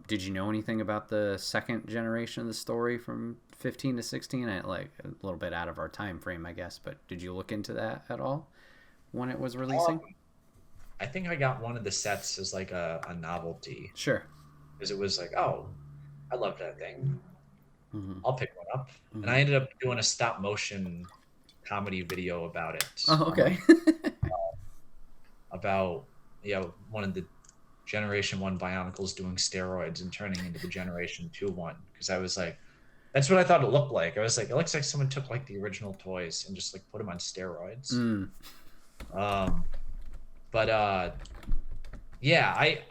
know anything about the second generation of the story from 15 to 16? Like a little bit out of our time frame, I guess, but did you look into that at all when it was releasing? I think I got one of the sets as like a novelty. Sure. Because it was like, oh, I love that thing. I'll pick one up. And I ended up doing a stop motion comedy video about it. Oh, okay. About one of the Generation 1 Bionicles doing steroids and turning into the Generation 2 one. Because I was like, That's what I thought it looked like. I was like, it looks like someone took like the original toys and just like put them on steroids. Mm, Um, but yeah, I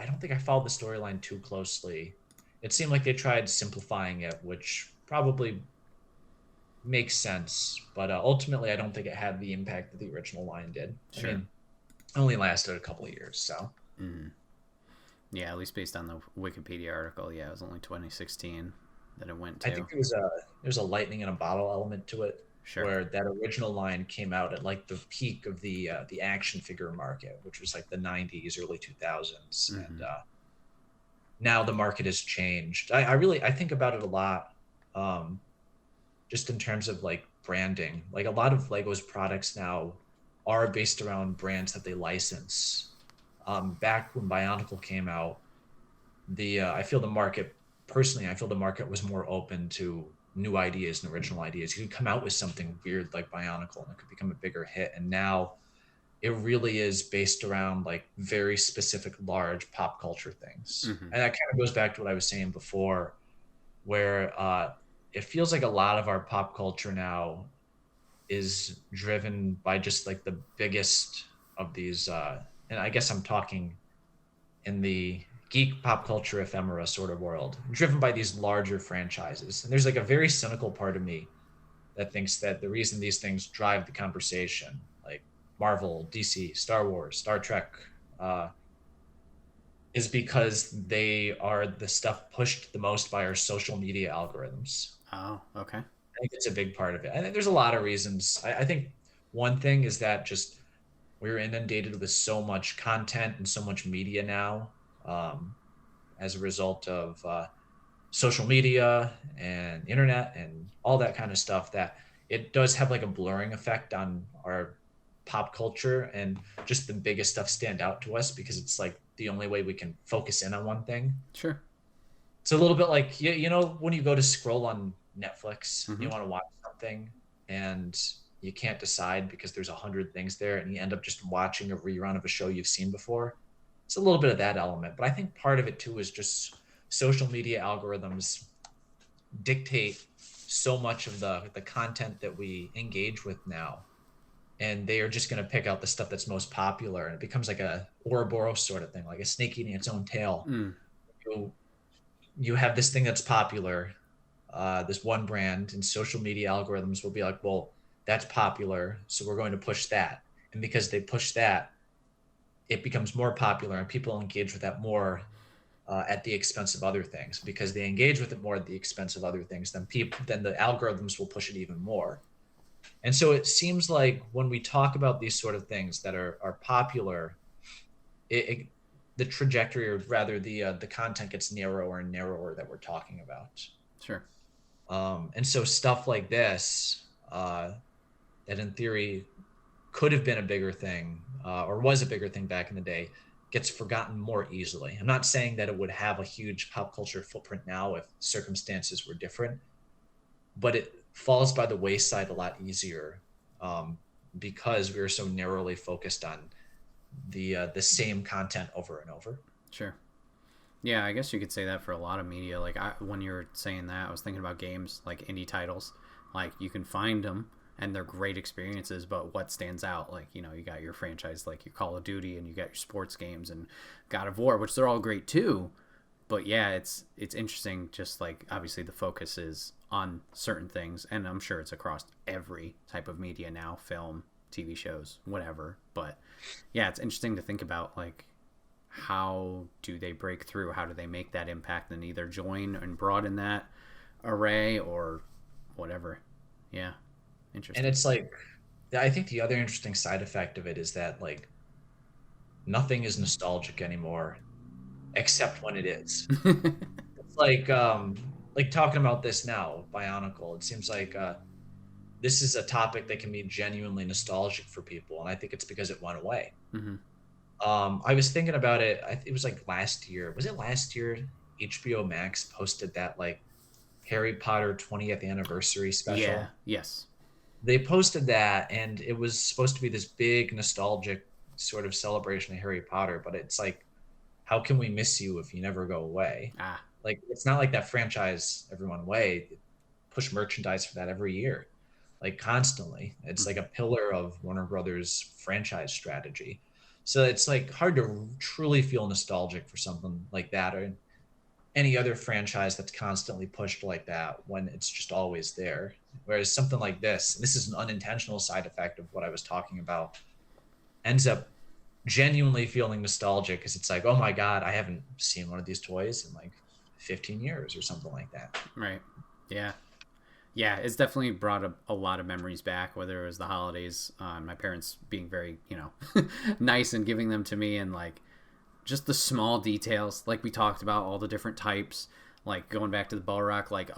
don't think I followed the storyline too closely. It seemed like they tried simplifying it, which probably makes sense. But ultimately, I don't think it had the impact that the original line did. I sure. mean, it only lasted a couple of years, so Mm. Yeah, at least based on the Wikipedia article, yeah, it was only 2016 that it went I think to. there's a lightning in a bottle element to it, Sure. where that original line came out at like the peak of the action figure market, which was like the '90s, early 2000s, and Mm-hmm. now the market has changed. I think about it a lot, um, just in terms of like branding. Like a lot of Lego's products now are based around brands that they license. Back when Bionicle came out, the I feel the market personally, I feel the market was more open to new ideas and original ideas. You could come out with something weird like Bionicle and it could become a bigger hit. And now it really is based around like very specific large pop culture things. Mm-hmm. And that kind of goes back to what I was saying before, where it feels like a lot of our pop culture now is driven by just like the biggest of these and I guess I'm talking in the geek pop culture ephemera sort of world, driven by these larger franchises. And there's like a very cynical part of me that thinks that the reason these things drive the conversation, like Marvel, DC, Star Wars, Star Trek, uh, is because they are the stuff pushed the most by our social media algorithms. Oh, okay. I think it's a big part of it. I think there's a lot of reasons. I think one thing is that just we're inundated with so much content and so much media now, um, as a result of social media and internet and all that kind of stuff, that it does have like a blurring effect on our pop culture, and just the biggest stuff stand out to us because it's like the only way we can focus in on one thing. Sure. It's a little bit like you know when you go to scroll on Netflix, Mm-hmm. you want to watch something and you can't decide because there's 100 things there, and you end up just watching a rerun of a show you've seen before. It's a little bit of that element, but I think part of it too is just social media algorithms dictate so much of the content that we engage with now, and they are just going to pick out the stuff that's most popular, and it becomes like a Ouroboros sort of thing, like a snake eating its own tail. Mm. You, you have this thing that's popular, this one brand, and social media algorithms will be like, well, that's popular, so we're going to push that. And because they push that, it becomes more popular, and people engage with that more at the expense of other things. Because they engage with it more at the expense of other things, then the algorithms will push it even more. And so it seems like when we talk about these sort of things that are popular, it the trajectory, or rather the content, gets narrower and narrower that we're talking about. Sure. And so stuff like this, that in theory could have been a bigger thing, or was a bigger thing back in the day, gets forgotten more easily. I'm not saying that it would have a huge pop culture footprint now if circumstances were different, but it falls by the wayside a lot easier, because we are so narrowly focused on the same content over and over. Sure. Yeah, I guess you could say that for a lot of media. Like when you were saying that, I was thinking about games like indie titles. Like you can find them and they're great experiences, but what stands out? Like you got your franchise like your Call of Duty, and you got your sports games and God of War, which they're all great too. But yeah, it's interesting. Just like obviously the focus is on certain things, and I'm sure it's across every type of media now, film, TV shows, whatever. But yeah, it's interesting to think about like how do they break through? How do they make that impact and either join and broaden that array or whatever? Yeah, And interesting. it's like, I think the other interesting side effect of it is that like nothing is nostalgic anymore except when it is. It's like talking about this now, Bionicle. It seems like this is a topic that can be genuinely nostalgic for people, and I think it's because it went away. Mm-hmm. I was thinking about it. It was like last year. Was it last year? HBO Max posted that like Harry Potter 20th anniversary Yeah. special. Yes. They posted that, and it was supposed to be this big nostalgic sort of celebration of Harry Potter. But it's like, how can we miss you if you never go away? Ah. Like it's not like that franchise everyone way. They push merchandise for that every year, like constantly. It's like a pillar of Warner Brothers franchise strategy. So it's like hard to truly feel nostalgic for something like that or any other franchise that's constantly pushed like that when it's just always there. Whereas something like this is an unintentional side effect of what I was talking about, ends up genuinely feeling nostalgic because it's like, oh my God, I haven't seen one of these toys in like 15 years or something like that. Right. Yeah. Yeah, it's definitely brought a lot of memories back, whether it was the holidays, my parents being very, nice and giving them to me, and like just the small details, like we talked about, all the different types, like going back to the ball rock, like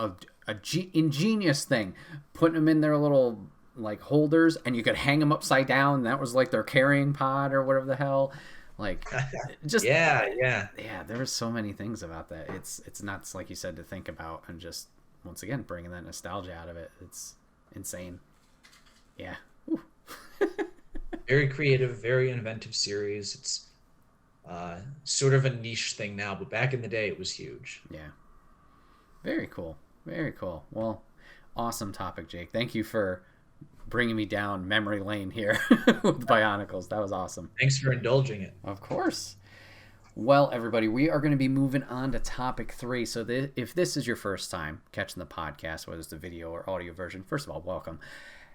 ingenious thing, putting them in their little like holders, and you could hang them upside down. And that was like their carrying pod or whatever the hell. Like, just yeah. There were so many things about that. It's nuts, like you said, to think about, and just once again bringing that nostalgia out of it. It's insane. Yeah. Very creative, very inventive series. It's sort of a niche thing now, but back in the day, it was huge. Yeah. Very cool. Very cool. Well, awesome topic, Jake. Thank you for bringing me down memory lane here with Bionicles. That was awesome. Thanks for indulging it. Of course. Well, everybody, we are going to be moving on to topic 3. So if this is your first time catching the podcast, whether it's the video or audio version, first of all, welcome.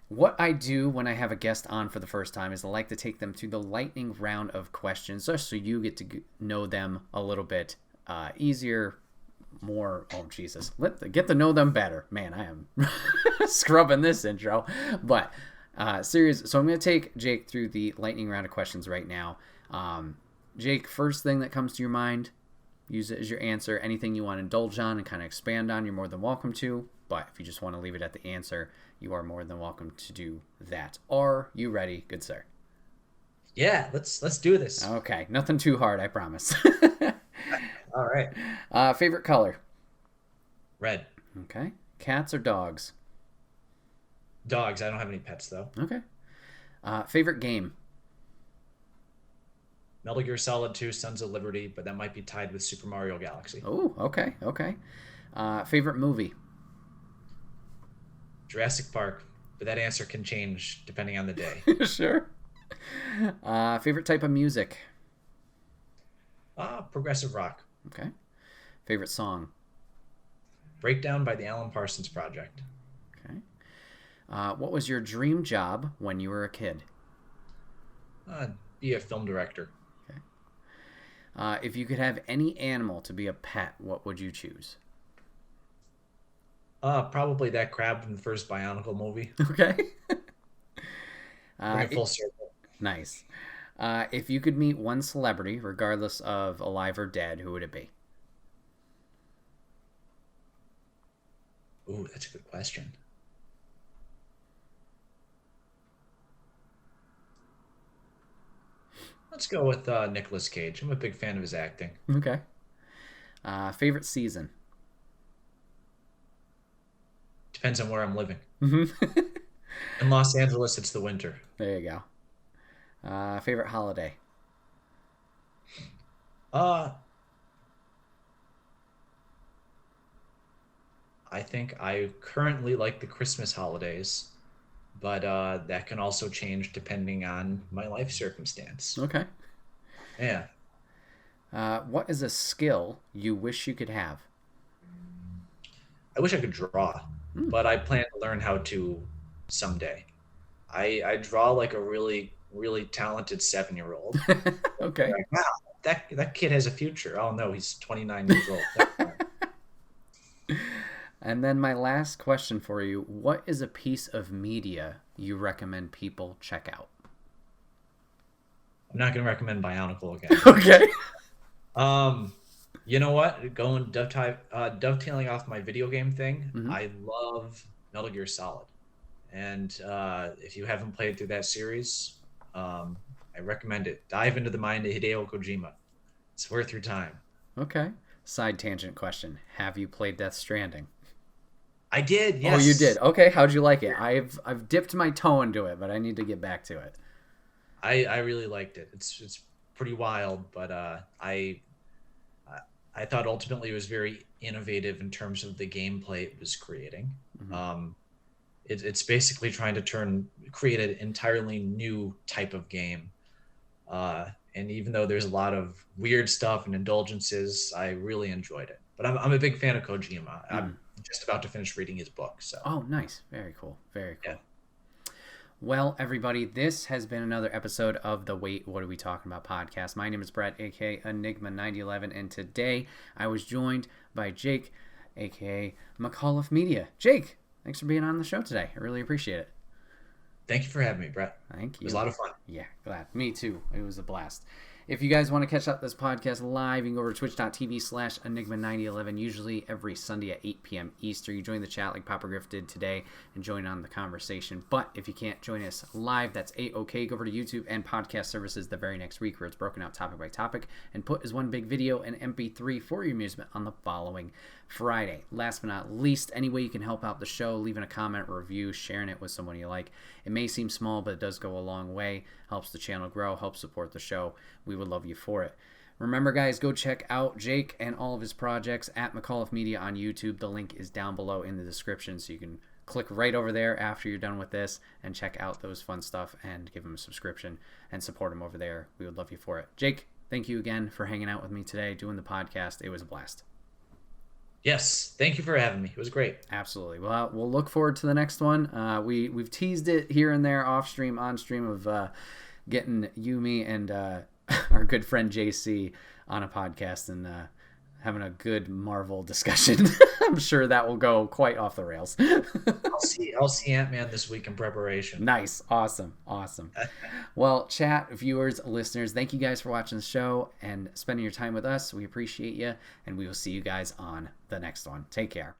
What I do when I have a guest on for the first time is I like to take them through the lightning round of questions, just so you get to know them a little bit easier, more, oh Jesus, get to know them better. Man, I am scrubbing this intro, but serious. So I'm going to take Jake through the lightning round of questions right now. Jake, first thing that comes to your mind, use it as your answer. Anything you want to indulge on and kind of expand on, you're more than welcome to. But if you just want to leave it at the answer, you are more than welcome to do that. Are you ready, good sir? Yeah, let's do this. Okay, nothing too hard, I promise. All right. Favorite color? Red. Okay. Cats or dogs? Dogs. I don't have any pets though. Okay. Favorite game? Metal Gear Solid 2, Sons of Liberty, but that might be tied with Super Mario Galaxy. Oh, okay. Favorite movie? Jurassic Park, but that answer can change depending on the day. Sure. Favorite type of music? Progressive rock. Okay. Favorite song? Breakdown by the Alan Parsons Project. Okay. What was your dream job when you were a kid? Be a film director. Okay. If you could have any animal to be a pet, what would you choose? Probably that crab from the first Bionicle movie. Okay. Bring it full circle. Nice. If you could meet one celebrity, regardless of alive or dead, who would it be? Ooh, that's a good question. Let's go with Nicolas Cage. I'm a big fan of his acting. Okay. Favorite season? Depends on where I'm living. Mm-hmm. In Los Angeles, it's the winter. There you go. Favorite holiday? I think I currently like the Christmas holidays, but that can also change depending on my life circumstance. Okay. Yeah. What is a skill you wish you could have? I wish I could draw, but I plan to learn how to someday. I draw like a really, really talented 7-year-old. Okay. Like, wow, that kid has a future. Oh no, he's 29 years old. And then my last question for you, what is a piece of media you recommend people check out? I'm not going to recommend Bionicle again. Okay. You know what? Dovetailing off my video game thing, Mm-hmm. I love Metal Gear Solid. And if you haven't played through that series, I recommend it. Dive into the mind of Hideo Kojima. It's worth your time. Okay. Side tangent question. Have you played Death Stranding? I did, yes. Oh, you did. Okay, how'd you like it? I've dipped my toe into it, but I need to get back to it. I really liked it. It's pretty wild, but I I thought ultimately it was very innovative in terms of the gameplay it was creating. Mm-hmm. It's basically trying to create an entirely new type of game. And even though there's a lot of weird stuff and indulgences, I really enjoyed it. But I'm a big fan of Kojima. Mm. I'm just about to finish reading his book. So Oh, nice. Very cool. Very cool. yeah. Well, everybody, this has been another episode of the Wait, What Are We Talking About podcast. My name is Bret, aka Enigma9011, and today I was joined by Jake, aka McAuliffe Media. Jake, thanks for being on the show today. I really appreciate it. Thank you for having me, Bret. Thank you. It was a lot of fun. Yeah, glad. Me too. It was a blast. If you guys want to catch up this podcast live, you can go over to twitch.tv/Enigma9011, usually every Sunday at 8 p.m. Eastern. You join the chat like Papa Griff did today and join on the conversation. But if you can't join us live, that's A-OK. Go over to YouTube and podcast services the very next week where it's broken out topic by topic and put as one big video and MP3 for your amusement on the following Friday. Last but not least, any way you can help out the show, leaving a comment or review, sharing it with someone you like. It may seem small, but it does go a long way. Helps the channel grow, helps support the show. We would love you for it. Remember, guys, go check out Jake and all of his projects at McAuliffe Media on YouTube. The link is down below in the description, so you can click right over there after you're done with this and check out those fun stuff and give him a subscription and support him over there. We would love you for it. Jake, thank you again for hanging out with me today, doing the podcast. It was a blast. Yes, thank you for having me. It was great. Absolutely. Well, we'll look forward to the next one. We've teased it here and there, off stream, on stream, of getting Yumi and our good friend JC on a podcast and having a good Marvel discussion. I'm sure that will go quite off the rails. I'll see Ant-Man this week in preparation. Nice. Awesome. Well, chat, viewers, listeners, thank you guys for watching the show and spending your time with us. We appreciate you, and we will see you guys on the next one. Take care.